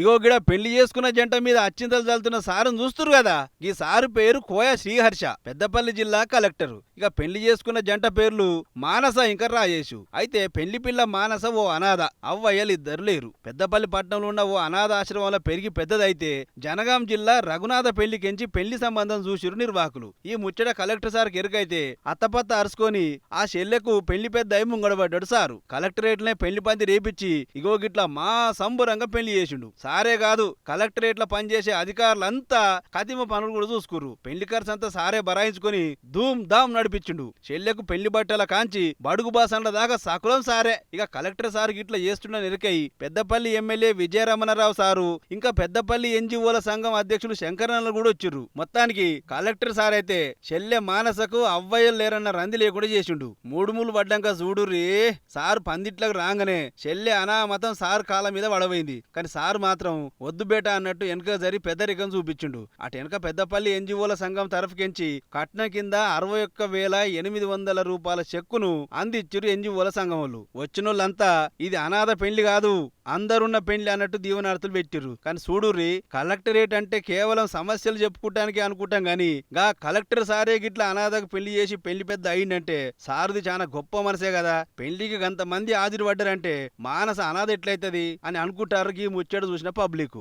ఇగో గిడ పెళ్లి చేసుకున్న జంట మీద అచ్చింతలు చల్లుతున్న సారును చూస్తురు కదా. ఈ సారు పేరు కోయ శ్రీహర్ష, పెద్దపల్లి జిల్లా కలెక్టరు. ఇక పెళ్లి చేసుకున్న జంట పేర్లు మానస ఇంకా రాజేషు. అయితే పెళ్లి పిల్ల మానస ఓ అనాథ, అవ్వయ్యలు ఇద్దరు లేరు. పెద్దపల్లి పట్టణంలో ఉన్న ఓ అనాథ ఆశ్రమంలో పెరిగి పెద్దదైతే జనగాం జిల్లా రఘునాథ పెళ్లికెంచి పెళ్లి సంబంధం చూసిరు నిర్వాహకులు. ఈ ముచ్చట కలెక్టర్ సార్కి ఎరుకైతే అత్తపత్త అరుచుకొని ఆ చెల్లెకు పెళ్లి పెద్ద అయి ముంగడబడ్డాడు సారు. కలెక్టరేట్లనే పెళ్లి పంది రేపిచ్చి ఇగో గిట్లా మా సంబురంగా పెళ్లి చేసిండు. సారే కాదు, కలెక్టరేట్ల పనిచేసే అధికారులంతా కతిమ పనులు కూడా చూసుకురు. పెళ్లి ఖర్చు అంతా సారే బరాయించుకొని ధూమ్ ధామ్ నడిపించిండు. చెల్లెకు పెళ్లి బట్టల కాంచి బడుగు బాసండ్ల దాకా సకులం సారే. ఇక కలెక్టర్ సార్ గిట్లా చేస్తున్న నిరకై పెద్దపల్లి ఎమ్మెల్యే విజయరమణరావు సారు ఇంకా పెద్దపల్లి ఎన్జిఓల సంఘం అధ్యక్షులు శంకరన్నలు కూడా వచ్చిర్రు. మొత్తానికి కలెక్టర్ సార్ అయితే చెల్లె మానసకు అవ్వయ్యలు లేరన్న రంది లేకుండా చేసిండు. మూడు మూలు పడ్డాక చూడుర్రీ, సార్ పందిట్లకు రాగానే చెల్లె అనామతం సార్ కాళ్ళ మీద పడబోయింది. కానీ సార్ మాత్రం వద్దు బేట అన్నట్టు వెనక జరి పెద్దరికం చూపించిండు. అటు వెనక పెద్దపల్లి ఎన్జిఓల సంఘం తరఫుకెంచి కట్నం కింద 61,800 రూపాయల చెక్కును అందిచ్చిరు ఎన్జిఓల సంఘం వాళ్ళు. వచ్చినోళ్ళంతా ఇది అనాథ పెళ్లి కాదు, అందరున్న పెళ్లి అన్నట్టు దీవనార్థులు పెట్టిర్రు. కానీ చూడుర్రి, కలెక్టరేట్ అంటే కేవలం సమస్యలు చెప్పుకోవటానికి అనుకుంటాం గాని గా కలెక్టర్ సారే గిట్లా అనాథకు పెళ్లి చేసి పెళ్లి పెద్ద అయిందంటే సారుది చాలా గొప్ప మనసే కదా. పెళ్లికి గంతమంది హాజరు పడ్డారంటే మానస అనాథ ఎట్లయితది అని అనుకుంటారు ఈ ముచ్చట చూసిన పబ్లిక్.